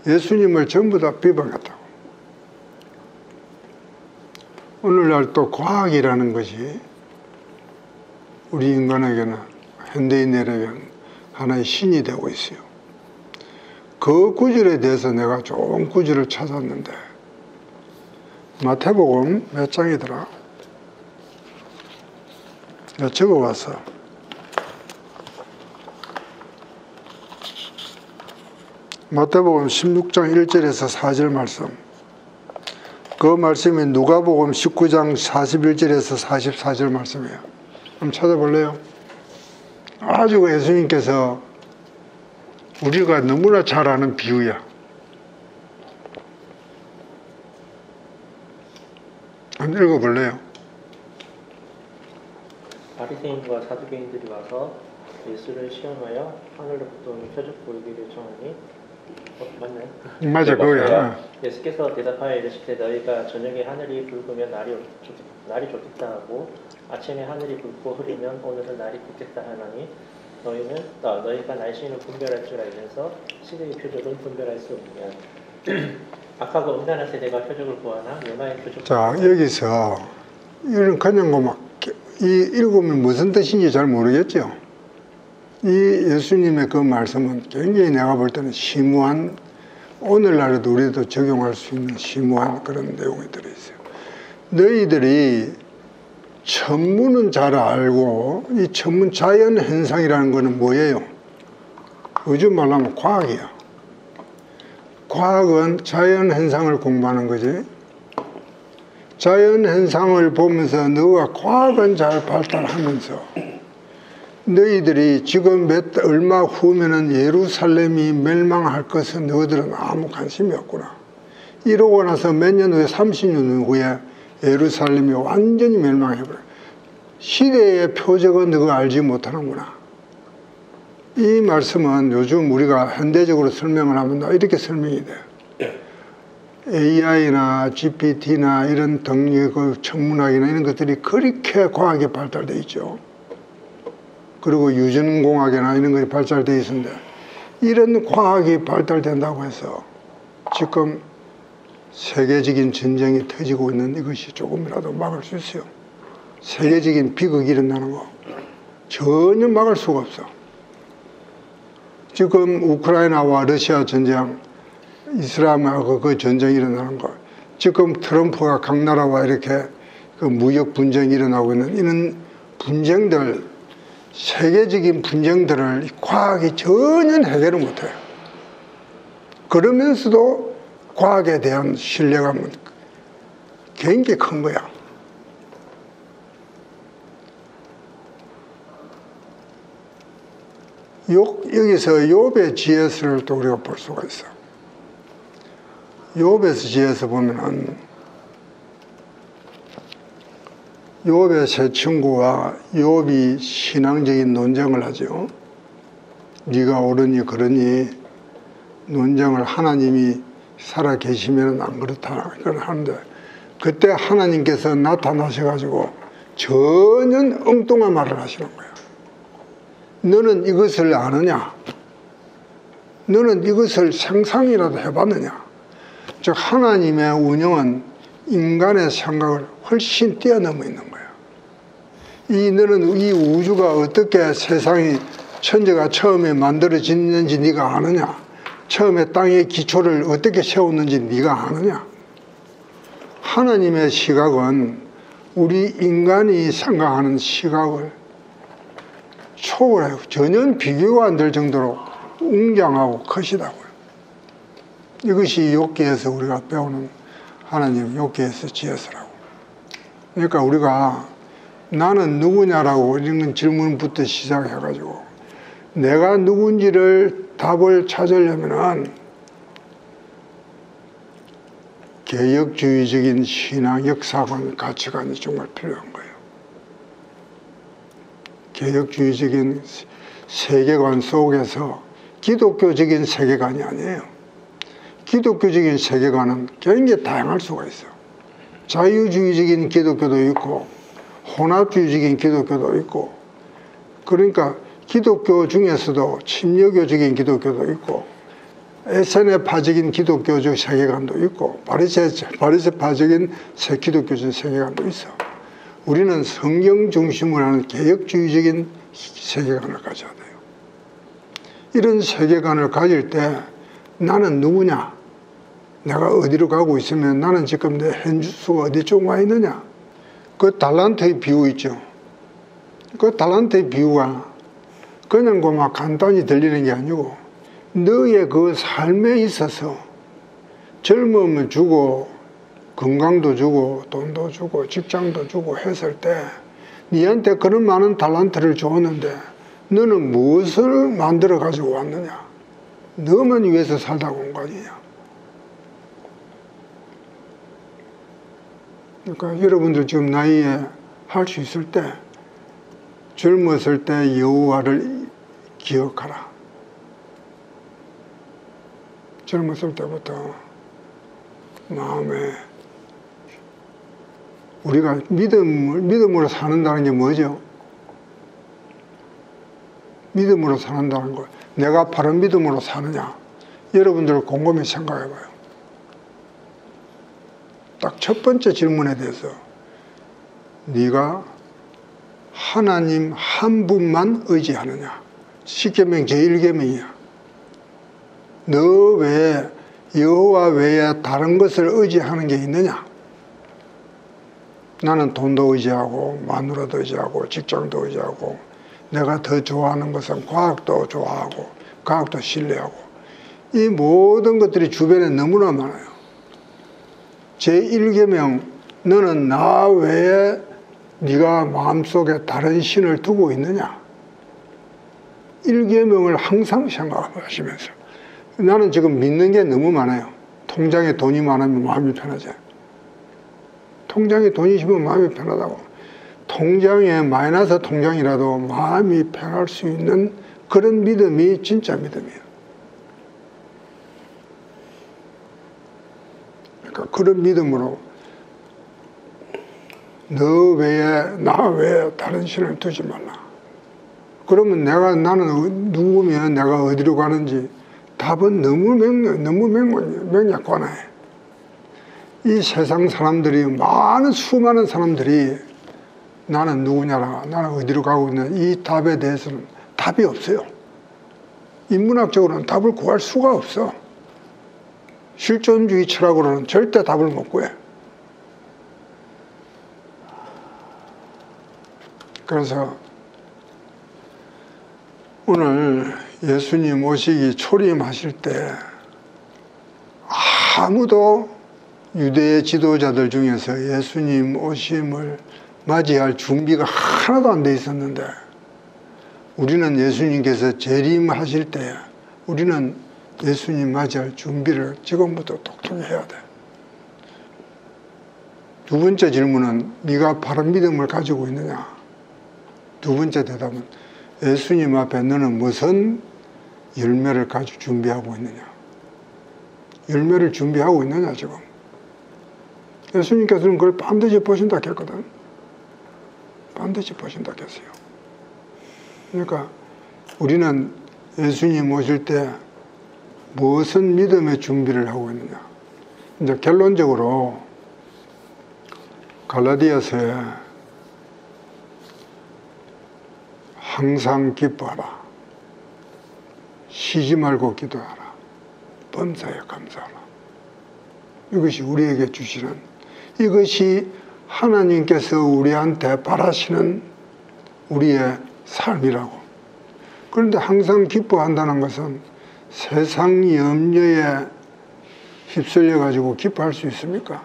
예수님을 전부 다 비방했다고. 오늘날 또 과학이라는 것이 우리 인간에게는 현대인들에게는 하나의 신이 되고 있어요. 그 구절에 대해서 내가 좋은 구절을 찾았는데 마태복음 몇 장이더라? 내가 적어봤어. 마태복음 16장 1절에서 4절 말씀. 그 말씀이 누가복음 19장 41절에서 44절 말씀이에요. 한번 찾아볼래요? 아주 예수님께서 우리가 너무나 잘 아는 비유야. 한번 읽어볼래요? 바리새인과 사두개인들이 와서 예수를 시험하여 하늘로부터 오는 표적 보이기를 청하니 맞나요? 맞아, 그거야. 예수께서 대답하여 이르시되 너희가 저녁에 하늘이 붉으면 날이 좋겠다 하고 아침에 하늘이 붉고 흐리면 오늘은 날이 굵겠다 하나니 너희가 날씨는 분별할 줄 알면서 시대의 표적은 분별할 수 없느냐. 악하고 음란한 세대가 표적을 구하나 요나의 표적. 자, 여기서 이런 그냥 읽으면 무슨 뜻인지 잘 모르겠죠. 이 예수님의 그 말씀은 굉장히 내가 볼 때는 심오한, 오늘날에도 우리도 적용할 수 있는 심오한 그런 내용이 들어있어요. 너희들이 천문은 잘 알고 이 천문 자연 현상이라는 것은 뭐예요? 요즘 말로 하면 과학이야. 과학은 자연 현상을 공부하는 거지. 자연 현상을 보면서 너가 과학은 잘 발달하면서 너희들이 지금 얼마 후면은 예루살렘이 멸망할 것은 너희들은 아무 관심이 없구나. 이러고 나서 몇 년 후에 30년 후에 예루살렘이 완전히 멸망해버려. 시대의 표적은 너가 알지 못하는구나. 이 말씀은 요즘 우리가 현대적으로 설명을 하면 이렇게 설명이 돼요. AI나 GPT나 이런 등의 그 천문학이나 이런 것들이 그렇게 과학이 발달되어 있죠. 그리고 유전공학이나 이런 것이 발달되어 있는데 이런 과학이 발달된다고 해서 지금 세계적인 전쟁이 터지고 있는 이것이 조금이라도 막을 수 있어요. 세계적인 비극이 일어나는 거 전혀 막을 수가 없어. 지금 우크라이나와 러시아 전쟁, 이스라엘하고 그 전쟁이 일어나는 거, 지금 트럼프가 각 나라와 이렇게 그 무역 분쟁이 일어나고 있는 이런 분쟁들, 세계적인 분쟁들을 과학이 전혀 해결을 못해요. 그러면서도 과학에 대한 신뢰감은 굉장히 큰 거야. 여기서 욥의 지혜를 또 우리가 볼 수가 있어. 욥의 지혜에서 보면은 욥의 세 친구와 욥이 신앙적인 논쟁을 하죠. 네가 옳으니 그러니 논쟁을 하나님이 살아 계시면 안 그렇다 그걸 하는데 그때 하나님께서 나타나셔가지고 전혀 엉뚱한 말을 하시는 거예요. 너는 이것을 아느냐? 너는 이것을 상상이라도 해봤느냐? 즉 하나님의 운영은 인간의 생각을 훨씬 뛰어넘어 있는 거예요. 너는 이 우주가 어떻게 세상이 천지가 처음에 만들어졌는지 네가 아느냐? 처음에 땅의 기초를 어떻게 세웠는지 네가 아느냐? 하나님의 시각은 우리 인간이 생각하는 시각을 초월해요. 전혀 비교가 안 될 정도로 웅장하고 크시다고요. 이것이 욥기에서 우리가 배우는 하나님 욥기에서 지혜서라고. 그러니까 우리가 나는 누구냐라고 이런 질문부터 시작해가지고 내가 누군지를 답을 찾으려면은 개혁주의적인 신앙, 역사관, 가치관이 정말 필요한 거예요. 개혁주의적인 세계관 속에서 기독교적인 세계관이 아니에요. 기독교적인 세계관은 굉장히 다양할 수가 있어요. 자유주의적인 기독교도 있고 혼합주의적인 기독교도 있고 그러니까 기독교 중에서도 침례교적인 기독교도 있고 에세네파적인 기독교적 세계관도 있고 바리새파적인 기독교적 세계관도 있어. 우리는 성경 중심으로 하는 개혁주의적인 세계관을 가져야 돼요. 이런 세계관을 가질 때 나는 누구냐? 내가 어디로 가고 있으면 나는 지금 내 현주소가 어디쯤 와 있느냐? 그 달란트의 비유 있죠. 그 달란트의 비유가 그냥 막 간단히 들리는 게 아니고 너의 그 삶에 있어서 젊음을 주고 건강도 주고 돈도 주고 직장도 주고 했을 때 니한테 그런 많은 달란트를 줬는데 너는 무엇을 만들어 가지고 왔느냐? 너만 위해서 살다가 온 거 아니냐? 그러니까 여러분들 지금 나이에 할 수 있을 때 젊었을 때 여호와를 기억하라. 젊었을 때부터 마음에 우리가 믿음으로 사는다는 게 뭐죠? 믿음으로 사는다는 거. 내가 바른 믿음으로 사느냐? 여러분들 곰곰이 생각해봐요. 딱 첫 번째 질문에 대해서 네가 하나님 한 분만 의지하느냐? 십계명 제1계명이야. 너 외에 여호와 외에 다른 것을 의지하는 게 있느냐? 나는 돈도 의지하고 마누라도 의지하고 직장도 의지하고 내가 더 좋아하는 것은 과학도 좋아하고 과학도 신뢰하고 이 모든 것들이 주변에 너무나 많아요. 제1계명 너는 나 외에 네가 마음속에 다른 신을 두고 있느냐? 1계명을 항상 생각하시면서 나는 지금 믿는 게 너무 많아요. 통장에 돈이 많으면 마음이 편하지. 통장에 돈이 있으면 마음이 편하다고. 통장에 마이너스 통장이라도 마음이 편할 수 있는 그런 믿음이 진짜 믿음이에요. 그런 믿음으로 너 외에 나 외에 다른 신을 두지 말라. 그러면 나는 누구면 내가 어디로 가는지 답은 너무 명약관화해. 이 세상 사람들이 수많은 사람들이 나는 누구냐라, 나는 어디로 가고 있는 이 답에 대해서는 답이 없어요. 인문학적으로는 답을 구할 수가 없어. 실존주의 철학으로는 절대 답을 못 구해. 그래서 오늘 예수님 오시기 초림하실 때 아무도 유대의 지도자들 중에서 예수님 오심을 맞이할 준비가 하나도 안 돼 있었는데, 우리는 예수님께서 재림하실 때 우리는 예수님 맞이할 준비를 지금부터 똑똑히 해야 돼. 두 번째 질문은 네가 바른 믿음을 가지고 있느냐? 두 번째 대답은 예수님 앞에 너는 무슨 열매를 가지고 준비하고 있느냐? 열매를 준비하고 있느냐 지금? 예수님께서는 그걸 반드시 보신다 했거든. 반드시 보신다 했어요. 그러니까 우리는 예수님 오실 때 무슨 믿음의 준비를 하고 있느냐? 이제 결론적으로 갈라디아서에 항상 기뻐하라, 쉬지 말고 기도하라, 범사에 감사하라. 이것이 우리에게 주시는, 이것이 하나님께서 우리한테 바라시는 우리의 삶이라고. 그런데 항상 기뻐한다는 것은 세상 염려에 휩쓸려 가지고 기뻐할 수 있습니까?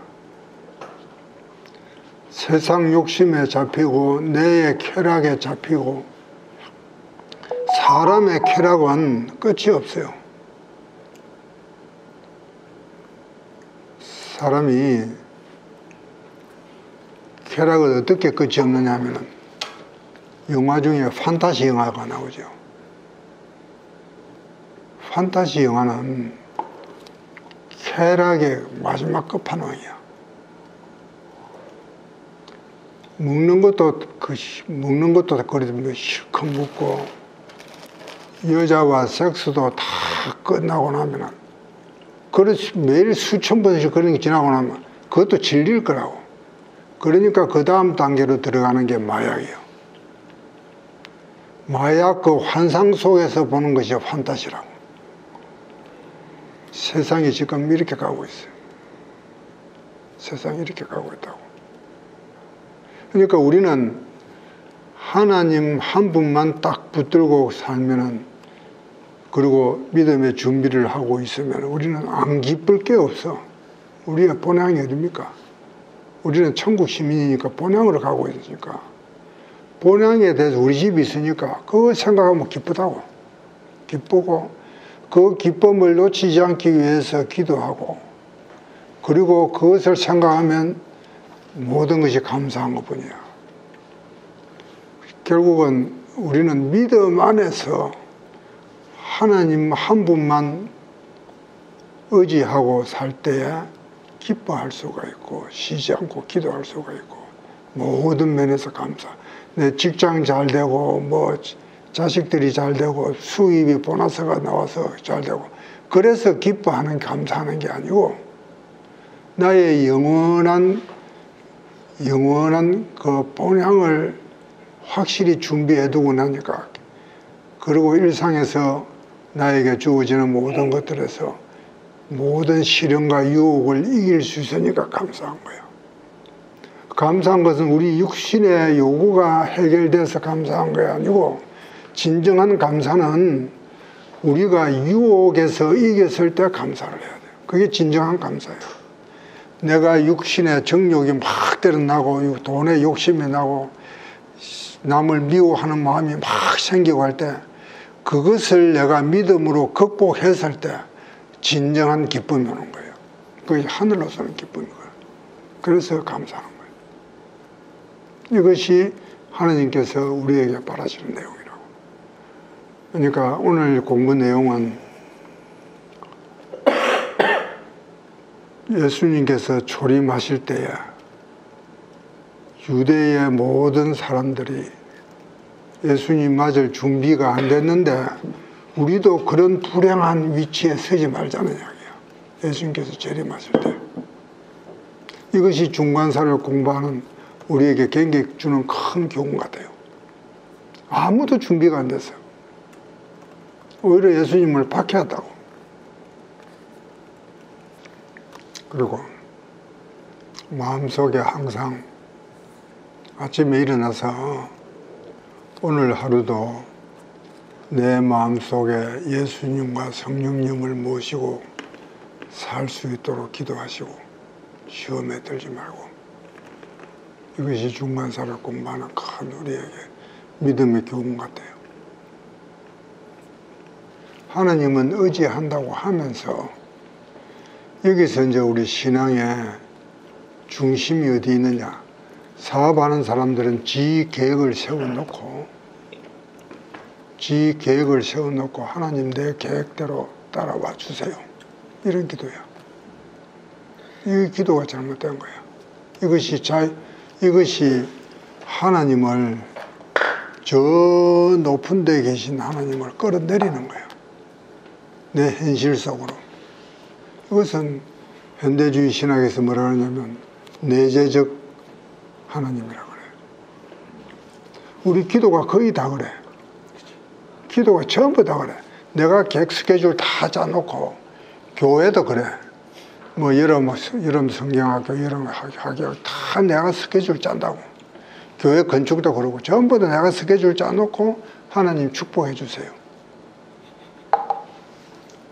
세상 욕심에 잡히고 뇌의 쾌락에 잡히고, 사람의 쾌락은 끝이 없어요. 사람이 쾌락을 어떻게 끝이 없느냐 하면 영화 중에 판타지 영화가 나오죠. 판타지 영화는 쾌락의 마지막 끝판왕이야. 먹는 것도 거리도 실컷 먹고, 여자와 섹스도 다 끝나고 나면은, 그렇지, 매일 수천 번씩 그런 게 지나고 나면 그것도 질릴 거라고. 그러니까 그 다음 단계로 들어가는 게 마약이에요. 마약, 그 환상 속에서 보는 것이 판타지라고. 세상이 지금 이렇게 가고 있어요. 세상이 이렇게 가고 있다고. 그러니까 우리는 하나님 한 분만 딱 붙들고 살면은, 그리고 믿음의 준비를 하고 있으면 우리는 안 기쁠 게 없어. 우리의 본향이 어딥니까? 우리는 천국 시민이니까 본향으로 가고 있으니까, 본향에 대해서 우리 집이 있으니까 그거 생각하면 기쁘다고. 기쁘고, 그 기쁨을 놓치지 않기 위해서 기도하고, 그리고 그것을 생각하면 모든 것이 감사한 것뿐이야. 결국은 우리는 믿음 안에서 하나님 한 분만 의지하고 살 때에 기뻐할 수가 있고, 쉬지 않고 기도할 수가 있고, 모든 면에서 감사. 내 직장 잘 되고, 자식들이 잘 되고, 수입이 보너스가 나와서 잘 되고, 그래서 기뻐하는, 감사하는 게 아니고, 나의 영원한 그 본향을 확실히 준비해두고 나니까, 그리고 일상에서 나에게 주어지는 모든 것들에서 모든 시련과 유혹을 이길 수 있으니까 감사한 거예요. 감사한 것은 우리 육신의 요구가 해결돼서 감사한 게 아니고, 진정한 감사는 우리가 유혹에서 이겼을 때 감사를 해야 돼요. 그게 진정한 감사예요. 내가 육신의 정욕이 막 때려나고, 돈에 욕심이 나고, 남을 미워하는 마음이 막 생기고 할 때, 그것을 내가 믿음으로 극복했을 때 진정한 기쁨이 오는 거예요. 그게 하늘로서는 기쁨인 거예요. 그래서 감사하는 거예요. 이것이 하나님께서 우리에게 바라시는 내용이라고. 그러니까 오늘 공부 내용은 예수님께서 초림하실 때에 유대의 모든 사람들이 예수님 맞을 준비가 안 됐는데 우리도 그런 불행한 위치에 서지 말자는 이야기예요. 예수님께서 재림하실 때. 이것이 중간사를 공부하는 우리에게 굉장히 주는 큰 교훈 같아요. 아무도 준비가 안 됐어요. 오히려 예수님을 박해했다고. 그리고 마음속에 항상 아침에 일어나서 오늘 하루도 내 마음속에 예수님과 성령님을 모시고 살 수 있도록 기도하시고 시험에 들지 말고, 이것이 중간사를 공부하는 큰 우리에게 믿음의 교훈 같아요. 하나님은 의지한다고 하면서 여기서 이제 우리 신앙의 중심이 어디 있느냐, 사업하는 사람들은 지 계획을 세워놓고 하나님 내 계획대로 따라와 주세요, 이런 기도야. 이 기도가 잘못된 거야. 이것이 하나님을, 저 높은 데 계신 하나님을 끌어내리는 거야, 내 현실 속으로. 이것은 현대주의 신학에서 뭐라 하냐면 내재적 하나님이라고 그래요. 우리 기도가 거의 다 그래. 기도가 전부 다 그래. 내가 계획 스케줄 다 짜놓고, 교회도 그래. 뭐 여름 성경학교, 여름 학교 다 내가 스케줄 짠다고. 교회 건축도 그러고 전부 다 내가 스케줄 짜놓고 하나님 축복해 주세요.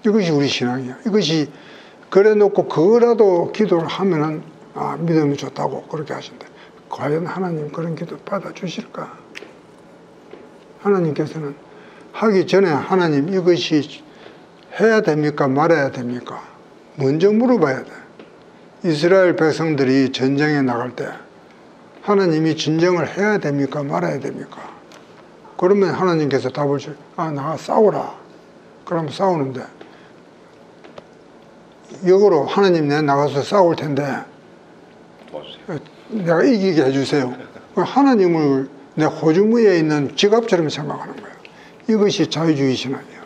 이것이 우리 신앙이야. 이것이 그래 놓고 그거라도 기도를 하면은 믿음이 좋다고 그렇게 하신대. 과연 하나님 그런 기도 받아주실까? 하나님께서는 하기 전에 하나님 이것이 해야 됩니까 말아야 됩니까? 먼저 물어봐야 돼. 이스라엘 백성들이 전쟁에 나갈 때 하나님이 전쟁을 해야 됩니까 말아야 됩니까? 그러면 하나님께서 답을 줄, 나가 싸우라. 그러면 싸우는데, 역으로 하나님 내가 나가서 싸울 텐데 도와주세요. 내가 이기게 해주세요. 하나님을 내 호주머니에 있는 지갑처럼 생각하는 거예요. 이것이 자유주의 신앙이에요.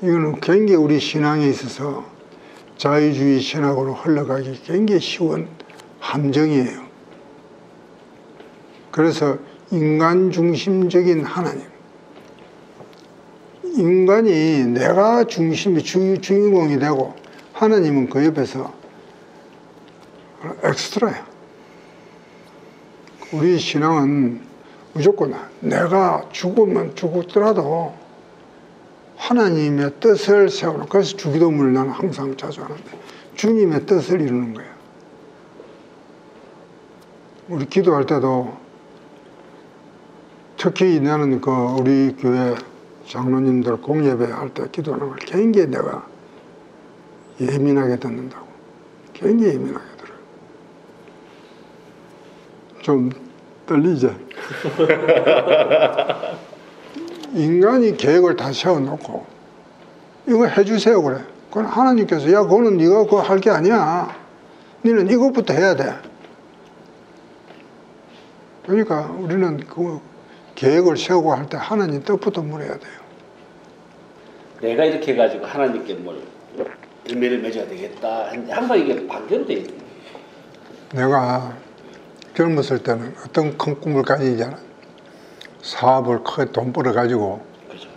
이거는 굉장히 우리 신앙에 있어서 자유주의 신학으로 흘러가기 굉장히 쉬운 함정이에요. 그래서 인간 중심적인 하나님, 인간이 내가 중심이 주인공이 되고 하나님은 그 옆에서 엑스트라야. 우리 신앙은 무조건 내가 죽으면 죽더라도 하나님의 뜻을 세우는, 그래서 주기도문을 나는 항상 자주 하는데 주님의 뜻을 이루는 거예요. 우리 기도할 때도 특히 나는 우리 교회 장로님들 공예배 할 때 기도하는 걸 굉장히 내가 예민하게 듣는다고. 굉장히 예민하게 들어요. 좀 떨리지? 인간이 계획을 다 세워놓고 이거 해주세요 그래. 그건 하나님께서 그거는 네가 그거 할 게 아니야. 너는 이것부터 해야 돼. 그러니까 우리는 그 계획을 세우고 할 때 하나님 뜻부터 물어야 돼요. 내가 이렇게 해가지고 하나님께 뭘 열매를 맺어야 되겠다. 항상 이게 반대로 있는. 내가 젊었을 때는 어떤 큰 꿈을 가지잖아. 사업을 크게 돈 벌어가지고 그렇죠.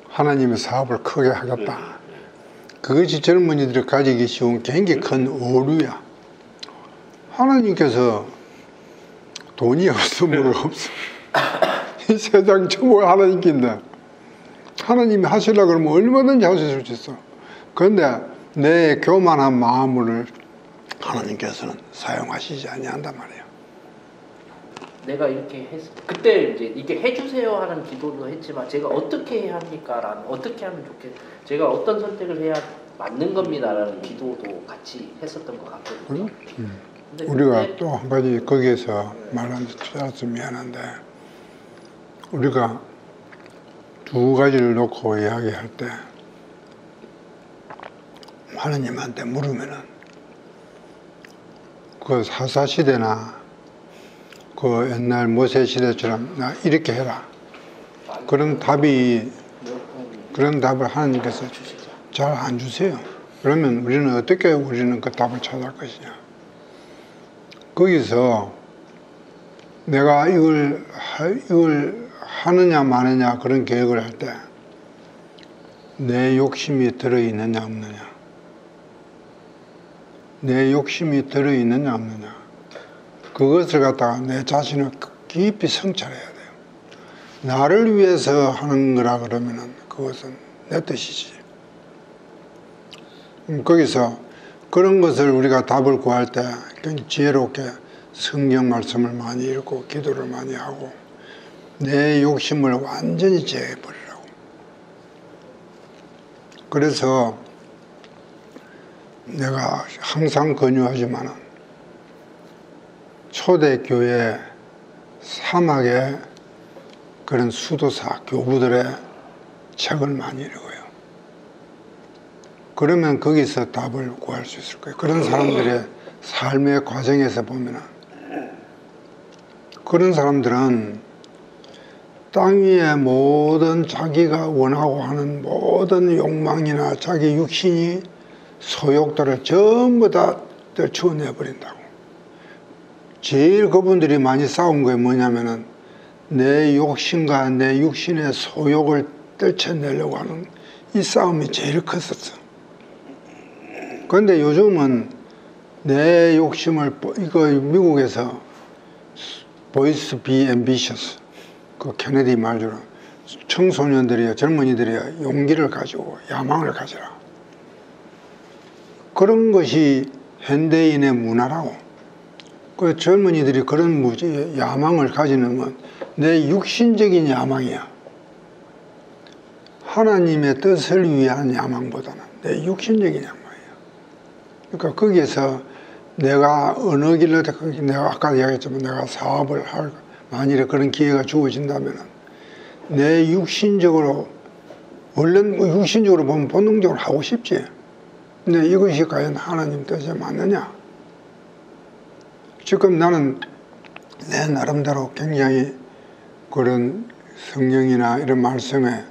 하나님의 사업을 크게 하겠다. 그것이 젊은이들이 가지기 쉬운 굉장히 큰 오류야. 하나님께서 돈이 없어 뭐가 없어. 이 세상 전부 하나님께인데 하나님이 하시려고 그러면 얼마든지 하실 수 있어. 그런데 내 교만한 마음을 하나님께서는 사용하시지 아니한단 말이에요. 내가 이렇게 그때 이제 이게 해주세요 하는 기도도 했지만 제가 어떻게 해야 합니까? 어떻게 하면 제가 어떤 선택을 해야 맞는 겁니다라는 기도도 같이 했었던 것 같거든요. 근데 우리가 또 한 가지 거기에서 말하면 미안한데, 우리가 두 가지를 놓고 이야기할 때 하느님한테 물으면은 그 사사시대나 그 옛날 모세시대처럼 나 이렇게 해라. 그런 답을 하나님께서 잘 안 주세요. 그러면 우리는 어떻게 우리는 그 답을 찾아갈 것이냐. 거기서 내가 이걸 하느냐 마느냐 그런 계획을 할 때 내 욕심이 들어있느냐 없느냐, 내 욕심이 들어있느냐 없느냐, 그것을 갖다가 내 자신을 깊이 성찰해야 돼요. 나를 위해서 하는 거라 그러면은 그것은 내 뜻이지. 거기서 그런 것을 우리가 답을 구할 때 굉장히 지혜롭게 성경 말씀을 많이 읽고 기도를 많이 하고 내 욕심을 완전히 제해버리라고. 그래서 내가 항상 권유하지만은 초대교회 사막의 그런 수도사 교부들의 책을 많이 읽어요. 그러면 거기서 답을 구할 수 있을 거예요. 그런 사람들의 삶의 과정에서 보면은 그런 사람들은 땅 위에 모든 자기가 원하고 하는 모든 욕망이나 자기 육신이 소욕들을 전부 다 떨쳐내버린다고. 제일 그분들이 많이 싸운 게 뭐냐면은 내 욕심과 내 육신의 소욕을 떨쳐내려고 하는 이 싸움이 제일 컸었어. 그런데 요즘은 내 욕심을, 이거 미국에서 Boys be ambitious, 그 케네디 말대로 청소년들이야, 젊은이들이야 용기를 가지고 야망을 가지라. 그런 것이 현대인의 문화라고. 그 젊은이들이 그런 야망을 가지는 건 내 육신적인 야망이야. 하나님의 뜻을 위한 야망보다는 내 육신적인 야망이야. 그러니까 거기에서 내가 어느 길로, 내가 아까 이야기했지만 내가 사업을 할, 만일에 그런 기회가 주어진다면 내 육신적으로, 원래 육신적으로 보면 본능적으로 하고 싶지. 근데 이것이 과연 하나님 뜻에 맞느냐? 지금 나는 내 나름대로 굉장히 그런 성령이나 이런 말씀에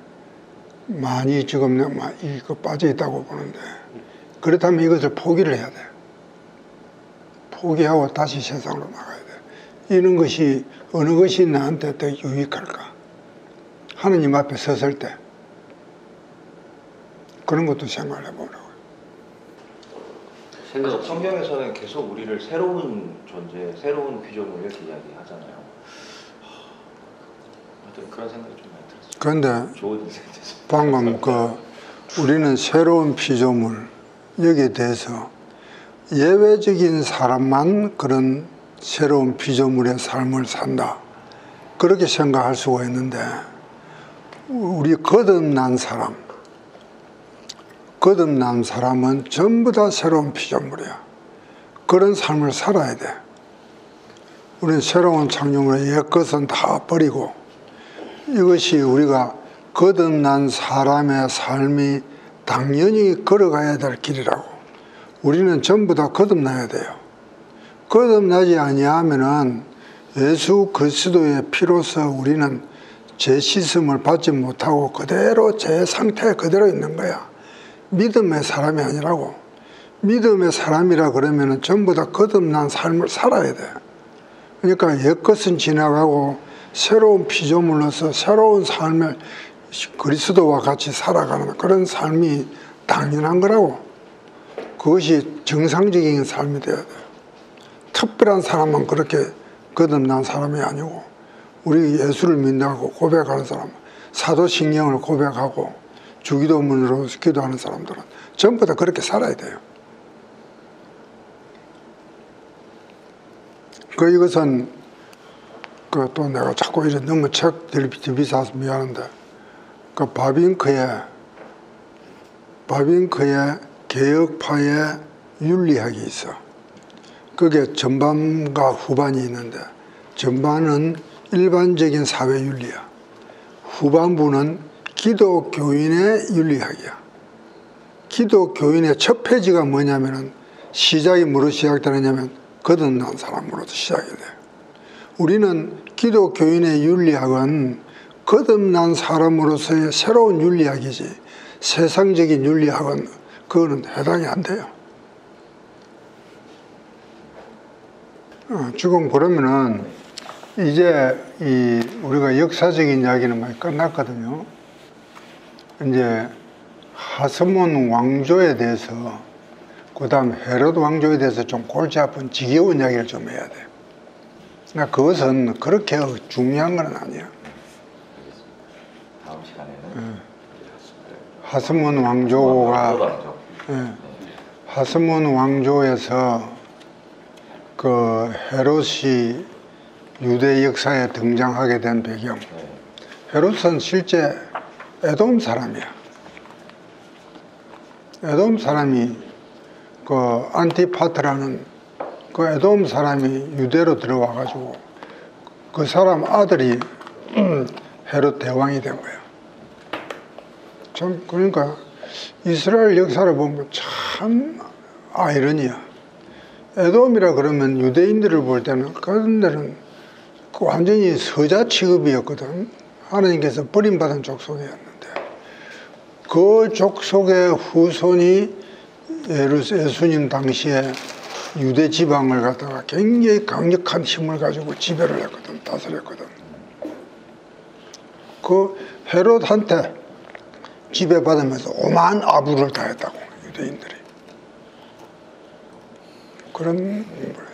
많이 지금 이거 빠져 있다고 보는데, 그렇다면 이것을 포기를 해야 돼. 포기하고 다시 세상으로 나가야 돼. 이런 것이 어느 것이 나한테 더 유익할까? 하느님 앞에 섰을 때 그런 것도 생각을 해보라고요. 성경에서는 계속 우리를 새로운 존재, 새로운 피조물 이렇게 이야기하잖아요. 그런 생각이 좀 많이 들었어요. 그런데 좋은 인생 되죠. 방금 우리는 새로운 피조물, 여기에 대해서 예외적인 사람만 그런 새로운 피조물의 삶을 산다, 그렇게 생각할 수가 있는데, 우리 거듭난 사람은 전부 다 새로운 피조물이야. 그런 삶을 살아야 돼. 우리는 새로운 창조물의 옛것은 다 버리고, 이것이 우리가 거듭난 사람의 삶이 당연히 걸어가야 될 길이라고. 우리는 전부 다 거듭나야 돼요. 거듭나지 아니하면은 예수 그리스도의 피로서 우리는 죄 씻음을 받지 못하고 그대로 제 상태에 그대로 있는 거야. 믿음의 사람이 아니라고. 믿음의 사람이라 그러면은 전부 다 거듭난 삶을 살아야 돼. 그러니까 옛것은 지나가고 새로운 피조물로서 새로운 삶을 그리스도와 같이 살아가는 그런 삶이 당연한 거라고. 그것이 정상적인 삶이 되어야 돼요. 특별한 사람은 그렇게 거듭난 사람이 아니고, 우리 예수를 믿는다고 고백하는 사람, 사도신경을 고백하고 주기도문으로 기도하는 사람들은 전부 다 그렇게 살아야 돼요. 이것은 또 내가 자꾸 이런 너무 책 비싸서 미안한데, 바빙크의 개혁파의 윤리학이 있어. 그게 전반과 후반이 있는데, 전반은 일반적인 사회 윤리야. 후반부는 기독교인의 윤리학이야. 기독교인의 첫 페이지가 뭐냐면은 시작이 뭐로 시작되느냐면 거듭난 사람으로도 시작이 돼요. 우리는 기독교인의 윤리학은 거듭난 사람으로서의 새로운 윤리학이지 세상적인 윤리학은 그거는 해당이 안 돼요. 지금 그러면은 이제 우리가 역사적인 이야기는 많이 끝났거든요. 이제 하스몬 왕조에 대해서 그다음 헤롯 왕조에 대해서 좀 골치 아픈 지겨운 이야기를 좀 해야 돼요. 그러니까 그것은 그렇게 중요한 건 아니에요. 다음 시간에는 하스몬 왕조가 하스몬 왕조에서 그 헤롯이 유대 역사에 등장하게 된 배경. 헤롯은 실제 에돔 사람이야. 에돔 사람이 그 안티파트라는 그 에돔 사람이 유대로 들어와 가지고 그 사람 아들이 헤롯 대왕이 된 거야. 참 그러니까 이스라엘 역사를 보면 참 아이러니야. 에돔이라 그러면 유대인들을 볼 때는 그런 데는 완전히 서자 취급이었거든. 하나님께서 버림받은 족속이었는데 그 족속의 후손이 예수님 당시에 유대 지방을 갖다가 굉장히 강력한 힘을 가지고 지배를 했거든. 다스렸거든. 그 헤롯한테 지배받으면서 오만 아부를 다했다고 유대인들이. 그런 거예요.